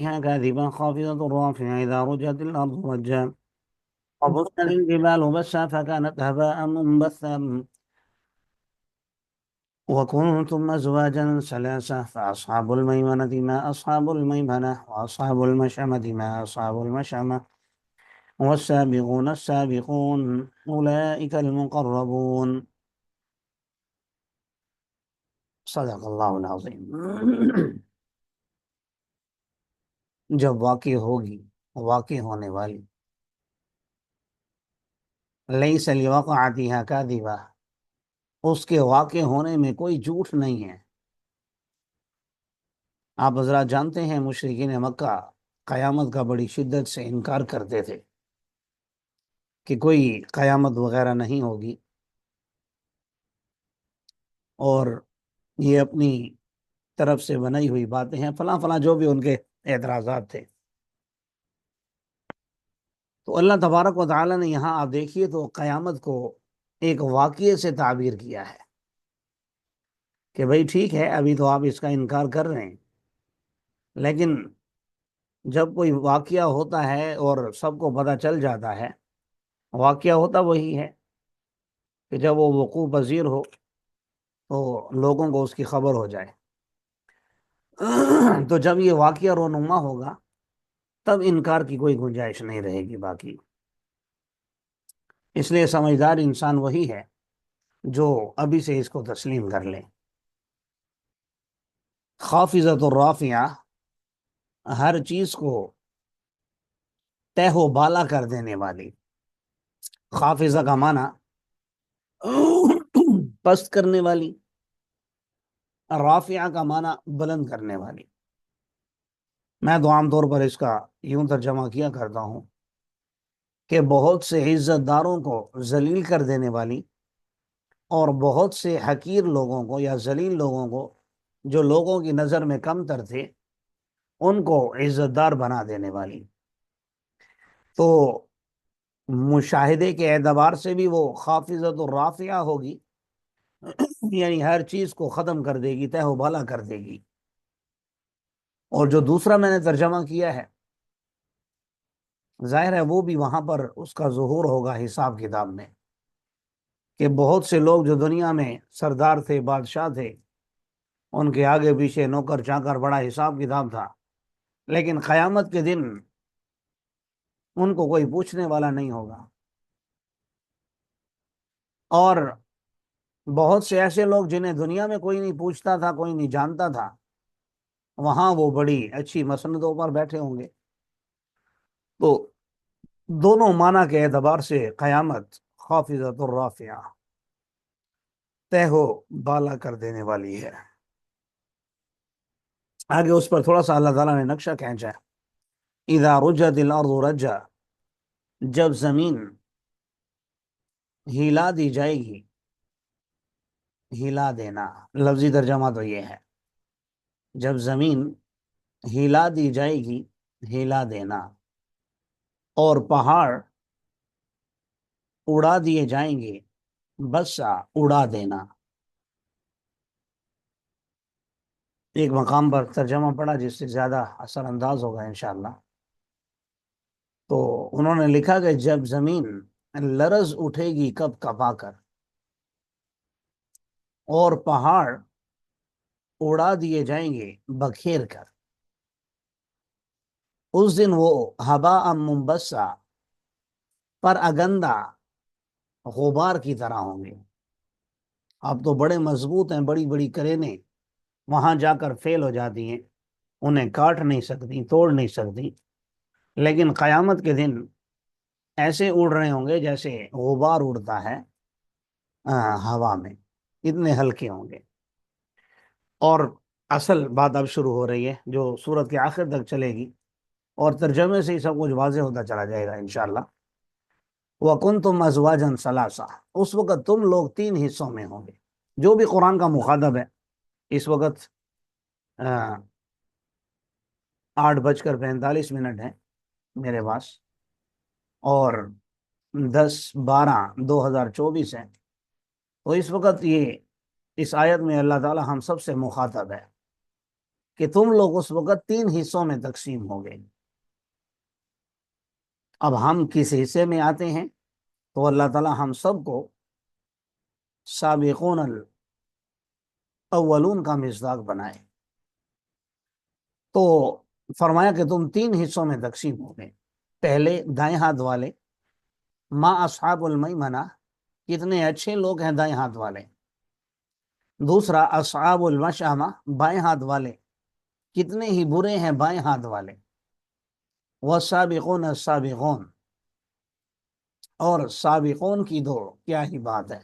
كاذبة خافضة رافعة إذا رجت الأرض رجا وبست الجبال بسا فكانت هباء منبثا وكنتم أزواجا ثلاثة فأصحاب الميمنة ما أصحاب الميمنة وأصحاب المشأمة ما أصحاب المشأمة والسابقون السابقون أولئك المقربون صدق اللہ العظیم۔ جب واقع ہوگی، واقع ہونے والی، لیس لوقعتها کاذبہ، اس کے واقع ہونے میں کوئی جھوٹ نہیں ہے۔ آپ حضرات جانتے ہیں مشرکین مکہ قیامت کا بڑی شدت سے انکار کرتے تھے کہ کوئی قیامت وغیرہ نہیں ہوگی، اور یہ اپنی طرف سے بنائی ہوئی باتیں ہیں، فلاں فلاں جو بھی ان کے اعتراضات تھے۔ تو اللہ تبارک و تعالی نے یہاں آپ دیکھیے تو قیامت کو ایک واقعے سے تعبیر کیا ہے کہ بھئی ٹھیک ہے، ابھی تو آپ اس کا انکار کر رہے ہیں، لیکن جب کوئی واقعہ ہوتا ہے اور سب کو پتہ چل جاتا ہے، واقعہ ہوتا وہی ہے کہ جب وہ وقوع پذیر ہو تو لوگوں کو اس کی خبر ہو جائے۔ تو جب یہ واقعہ رونما ہوگا تب انکار کی کوئی گنجائش نہیں رہے گی باقی۔ اس لیے سمجھدار انسان وہی ہے جو ابھی سے اس کو تسلیم کر لے۔ خافضۃ الرافعہ، ہر چیز کو تہ و بالا کر دینے والی۔ خافضہ کا معنی پست کرنے والی، رافعہ کا معنی بلند کرنے والی۔ میں تو عام طور پر اس کا یوں ترجمہ کیا کرتا ہوں کہ بہت سے عزت داروں کو ذلیل کر دینے والی، اور بہت سے حقیر لوگوں کو یا ذلیل لوگوں کو جو لوگوں کی نظر میں کم تر تھے ان کو عزت دار بنا دینے والی۔ تو مشاہدے کے اعتبار سے بھی وہ خافضۃ الرافعہ ہوگی، یعنی ہر چیز کو ختم کر دے گی، تہ و بالا کر دے گی۔ اور جو دوسرا میں نے ترجمہ کیا ہے، ظاہر ہے وہ بھی وہاں پر اس کا ظہور ہوگا حساب کتاب میں، کہ بہت سے لوگ جو دنیا میں سردار تھے، بادشاہ تھے، ان کے آگے پیچھے نوکر چاکر، بڑا حساب کتاب تھا، لیکن قیامت کے دن ان کو کوئی پوچھنے والا نہیں ہوگا۔ اور بہت سے ایسے لوگ جنہیں دنیا میں کوئی نہیں پوچھتا تھا، کوئی نہیں جانتا تھا، وہاں وہ بڑی اچھی مسندوں پر بیٹھے ہوں گے۔ تو دونوں معنی کے اعتبار سے قیامت خافضۃ الرافعہ، تہ و بالا کر دینے والی ہے۔ آگے اس پر تھوڑا سا اللہ تعالیٰ نے نقشہ کھینچا ہے، اذا رجت الارض رجا، جب زمین ہلا دی جائے گی، ہلا دینا لفظی ترجمہ تو یہ ہے، جب زمین ہلا دی جائے گی، ہلا دینا، اور پہاڑ اڑا دیے جائیں گے، بسا اڑا دینا۔ ایک مقام پر ترجمہ پڑھا جس سے زیادہ اثر انداز ہوگا انشاءاللہ۔ تو انہوں نے لکھا کہ جب زمین لرز اٹھے گی کب کپا کر، اور پہاڑ اڑا دیے جائیں گے بکھیر کر، اس دن وہ ہباء منبثا، پر اگندہ غبار کی طرح ہوں گے۔ اب تو بڑے مضبوط ہیں، بڑی بڑی کرینے وہاں جا کر فیل ہو جاتی ہیں، انہیں کاٹ نہیں سکتی، توڑ نہیں سکتی، لیکن قیامت کے دن ایسے اڑ رہے ہوں گے جیسے غبار اڑتا ہے ہوا میں، اتنے ہلکے ہوں گے۔ اور اصل بات اب شروع ہو رہی ہے جو سورت کے آخر تک چلے گی، اور ترجمے سے ہی سب کچھ واضح ہوتا چلا جائے گا انشاءاللہ۔ وَكُنْتُمْ أَزْوَاجًا ثَلَاثًا، اس وقت تم لوگ تین حصوں میں ہوں گے۔ جو بھی قرآن کا مخاطب ہے، اس وقت 8:45 ہیں میرے پاس، اور 10/12/2024 ہے، تو اس وقت یہ اس آیت میں اللہ تعالی ہم سب سے مخاطب ہے کہ تم لوگ اس وقت 3 حصوں میں تقسیم ہو گئے۔ اب ہم کس حصے میں آتے ہیں؟ تو اللہ تعالی ہم سب کو سابقون الاولون کا مصداق بنائے۔ تو فرمایا کہ تم 3 حصوں میں تقسیم ہو گئے۔ پہلے دائیں ہاتھ والے، ما اصحاب المیمنہ، کتنے اچھے لوگ ہیں دائیں ہاتھ والے۔ دوسرا اصحاب المشأمہ، بائیں ہاتھ والے، کتنے ہی برے ہیں بائیں ہاتھ والے۔ والسابقون السابقون، اور سابقون کی دوڑ، کیا ہی بات ہے،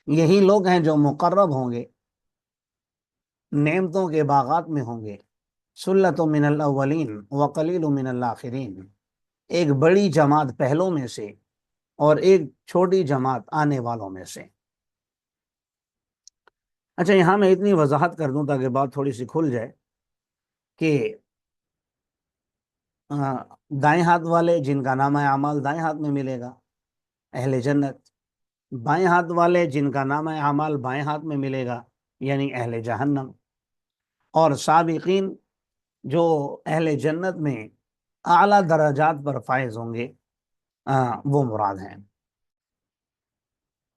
یہی لوگ ہیں جو مقرب ہوں گے، نعمتوں کے باغات میں ہوں گے۔ سلۃ من الاولین وقلیل من الاخرین، ایک بڑی جماعت پہلوں میں سے اور ایک چھوٹی جماعت آنے والوں میں سے۔ اچھا، یہاں میں اتنی وضاحت کر دوں تاکہ بات تھوڑی سی کھل جائے کہ دائیں ہاتھ والے جن کا نامہ اعمال دائیں ہاتھ میں ملے گا، اہل جنت۔ بائیں ہاتھ والے جن کا نامہ اعمال بائیں ہاتھ میں ملے گا، یعنی اہل جہنم۔ اور سابقین جو اہل جنت میں اعلیٰ درجات پر فائز ہوں گے، وہ مراد ہیں۔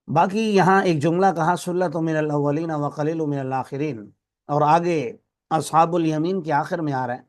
باقی یہاں ایک جملہ کہا سلۃ من الاولین وقلیل من الاخرین، اور آگے اصحاب الیمین کے آخر میں آ رہا ہے